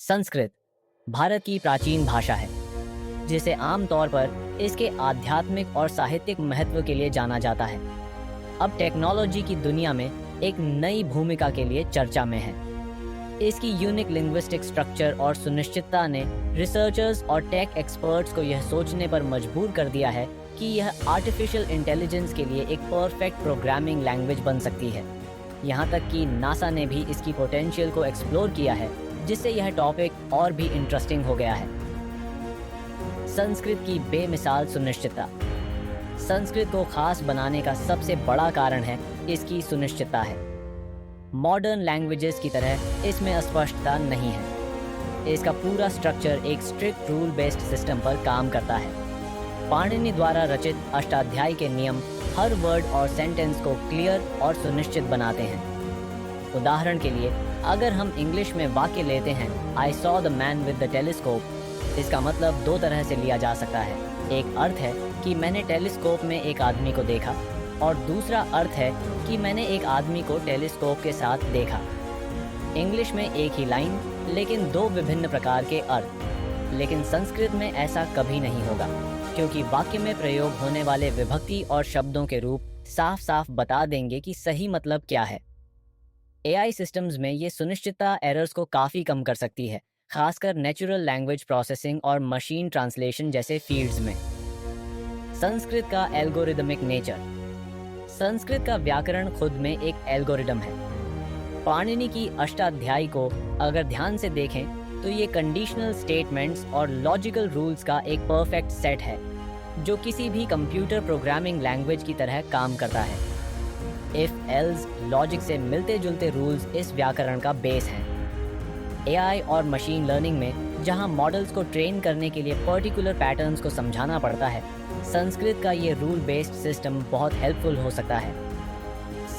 संस्कृत भारत की प्राचीन भाषा है, जिसे आमतौर पर इसके आध्यात्मिक और साहित्यिक महत्व के लिए जाना जाता है। अब टेक्नोलॉजी की दुनिया में एक नई भूमिका के लिए चर्चा में है। इसकी यूनिक लिंग्विस्टिक स्ट्रक्चर और सुनिश्चितता ने रिसर्चर्स और टेक एक्सपर्ट्स को यह सोचने पर मजबूर कर दिया है कि यह आर्टिफिशियल इंटेलिजेंस के लिए एक परफेक्ट प्रोग्रामिंग लैंग्वेज बन सकती है। यहाँ तक कि नासा ने भी इसकी पोटेंशियल को एक्सप्लोर किया है, जिससे यह टॉपिक और भी इंटरेस्टिंग हो गया है। संस्कृत की बेमिसाल सुनिश्चितता। संस्कृत को खास बनाने का सबसे बड़ा कारण है इसकी सुनिश्चितता है। मॉडर्न लैंग्वेजेस की तरह इसमें अस्पष्टता नहीं है। इसका पूरा स्ट्रक्चर एक स्ट्रिक्ट रूल बेस्ड सिस्टम पर काम करता है। पाणिनि द्वारा रचित अष्टाध्यायी के नियम हर वर्ड और सेंटेंस को क्लियर और सुनिश्चित बनाते हैं। उदाहरण के लिए, अगर हम इंग्लिश में वाक्य लेते हैं I saw the man with the telescope, इसका मतलब दो तरह से लिया जा सकता है। एक अर्थ है कि मैंने टेलीस्कोप में एक आदमी को देखा, और दूसरा अर्थ है कि मैंने एक आदमी को टेलीस्कोप के साथ देखा। इंग्लिश में एक ही लाइन, लेकिन दो विभिन्न प्रकार के अर्थ। लेकिन संस्कृत में ऐसा कभी नहीं होगा, क्योंकि वाक्य में प्रयोग होने वाले विभक्ति और शब्दों के रूप साफ साफ बता देंगे कि सही मतलब क्या है। एआई सिस्टम्स में ये सुनिश्चितता एरर्स को काफ़ी कम कर सकती है, खासकर नेचुरल लैंग्वेज प्रोसेसिंग और मशीन ट्रांसलेशन जैसे फील्ड्स में। संस्कृत का एल्गोरिदमिक नेचर। संस्कृत का व्याकरण खुद में एक एल्गोरिदम है। पाणिनि की अष्टाध्यायी को अगर ध्यान से देखें तो ये कंडीशनल स्टेटमेंट्स और लॉजिकल रूल्स का एक परफेक्ट सेट है, जो किसी भी कंप्यूटर प्रोग्रामिंग लैंग्वेज की तरह काम करता है। इफ एल्स लॉजिक से मिलते जुलते रूल्स इस व्याकरण का बेस हैं। एआई और मशीन लर्निंग में जहां मॉडल्स को ट्रेन करने के लिए पर्टिकुलर पैटर्न्स को समझाना पड़ता है, संस्कृत का ये रूल बेस्ड सिस्टम बहुत हेल्पफुल हो सकता है।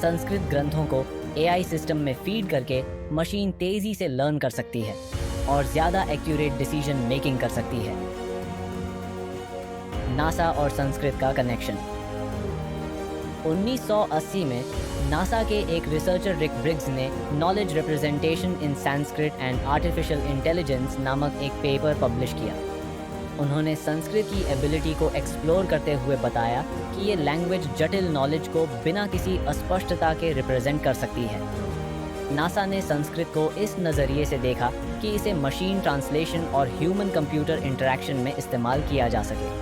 संस्कृत ग्रंथों को एआई सिस्टम में फीड करके मशीन तेजी से लर्न कर सकती है और ज़्यादा एक्यूरेट डिसीजन मेकिंग कर सकती है। नासा और संस्कृत का कनेक्शन। 1980 में नासा के एक रिसर्चर रिक ब्रिग्स ने knowledge representation in Sanskrit and artificial intelligence नामक एक पेपर पब्लिश किया। उन्होंने संस्कृत की एबिलिटी को एक्सप्लोर करते हुए बताया कि ये लैंग्वेज जटिल नॉलेज को बिना किसी अस्पष्टता के रिप्रेजेंट कर सकती है। नासा ने संस्कृत को इस नज़रिए से देखा कि इसे मशीन ट्रांसलेशन और ह्यूमन कंप्यूटर इंटरेक्शन में इस्तेमाल किया जा सके।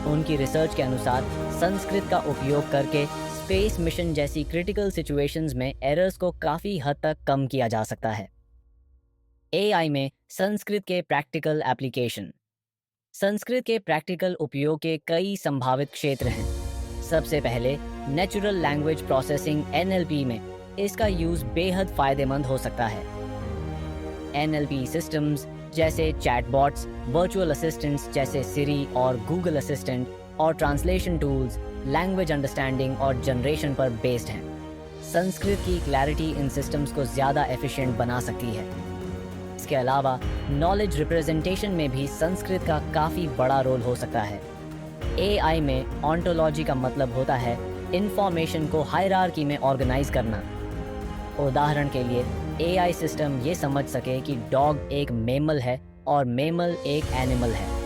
उनकी रिसर्च के अनुसार संस्कृत का उपयोग करके स्पेस मिशन जैसी क्रिटिकल सिचुएशंस में एरर्स को काफ़ी हद तक कम किया जा सकता है। एआई में संस्कृत के प्रैक्टिकल एप्लीकेशन। संस्कृत के प्रैक्टिकल उपयोग के कई संभावित क्षेत्र हैं। सबसे पहले नेचुरल लैंग्वेज प्रोसेसिंग (NLP) में इसका यूज़ बेहद फ़ायदेमंद हो सकता है। NLP सिस्टम्स जैसे चैटबॉट्स, वर्चुअल असिस्टेंट्स जैसे सिरी और गूगल असिस्टेंट, और ट्रांसलेशन टूल्स लैंग्वेज अंडरस्टैंडिंग और जनरेशन पर बेस्ड हैं। संस्कृत की क्लैरिटी इन सिस्टम्स को ज़्यादा एफिशिएंट बना सकती है। इसके अलावा नॉलेज रिप्रेजेंटेशन में भी संस्कृत का काफ़ी बड़ा रोल हो सकता है। एआई में ऑन्टोलॉजी का मतलब होता है इंफॉर्मेशन को हायरार्की में ऑर्गेनाइज करना। उदाहरण के लिए, एआई सिस्टम ये समझ सके कि डॉग एक मेमल है और मेमल एक एनिमल है।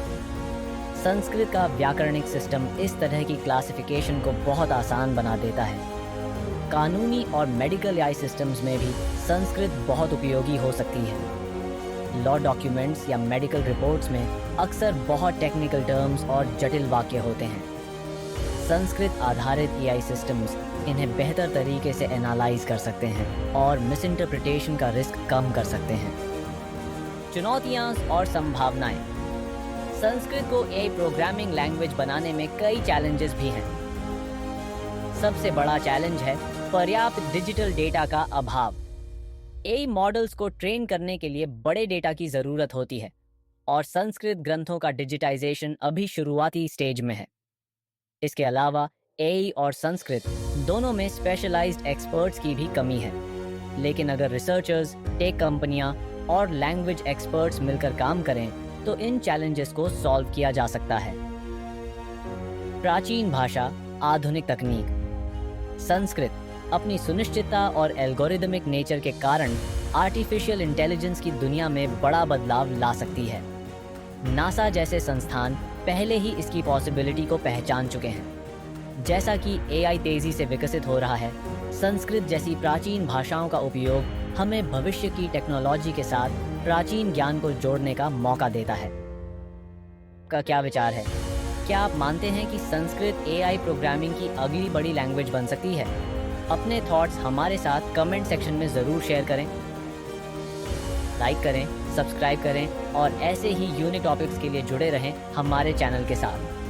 संस्कृत का व्याकरणिक सिस्टम इस तरह की क्लासिफिकेशन को बहुत आसान बना देता है। कानूनी और मेडिकल एआई सिस्टम्स में भी संस्कृत बहुत उपयोगी हो सकती है। लॉ डॉक्यूमेंट्स या मेडिकल रिपोर्ट्स में अक्सर बहुत टेक्निकल टर्म्स और जटिल वाक्य होते हैं। संस्कृत आधारित एआई सिस्टम्स इन्हें बेहतर तरीके से एनालाइज कर सकते हैं और मिसइंटरप्रिटेशन का रिस्क कम कर सकते हैं। चुनौतियाँ और संभावनाएं। संस्कृत को एआई प्रोग्रामिंग लैंग्वेज बनाने में कई चैलेंजेस भी हैं। सबसे बड़ा चैलेंज है पर्याप्त डिजिटल डेटा का अभाव। एआई मॉडल्स को ट्रेन करने के लिए बड़े डेटा की ज़रूरत होती है, और संस्कृत ग्रंथों का डिजिटाइजेशन अभी शुरुआती स्टेज में है। इसके अलावा एआई और संस्कृत दोनों में स्पेशलाइज्ड एक्सपर्ट्स की भी कमी है। लेकिन अगर रिसर्चर्स, टेक कंपनियां और लैंग्वेज एक्सपर्ट्स मिलकर काम करें तो इन चैलेंजेस को सॉल्व किया जा सकता है। प्राचीन भाषा, आधुनिक तकनीक। संस्कृत अपनी सुनिश्चितता और एल्गोरिदमिक नेचर के कारण आर्टिफिशियल इंटेलिजेंस की दुनिया में बड़ा बदलाव ला सकती है। नासा जैसे संस्थान पहले ही इसकी पॉसिबिलिटी को पहचान चुके हैं। जैसा कि एआई तेज़ी से विकसित हो रहा है, संस्कृत जैसी प्राचीन भाषाओं का उपयोग हमें भविष्य की टेक्नोलॉजी के साथ प्राचीन ज्ञान को जोड़ने का मौका देता है। का क्या विचार है? क्या आप मानते हैं कि संस्कृत एआई प्रोग्रामिंग की अगली बड़ी लैंग्वेज बन सकती है? अपने थॉट्स हमारे साथ कमेंट सेक्शन में ज़रूर शेयर करें। लाइक करें, सब्सक्राइब करें और ऐसे ही यूनिक टॉपिक्स के लिए जुड़े रहें हमारे चैनल के साथ।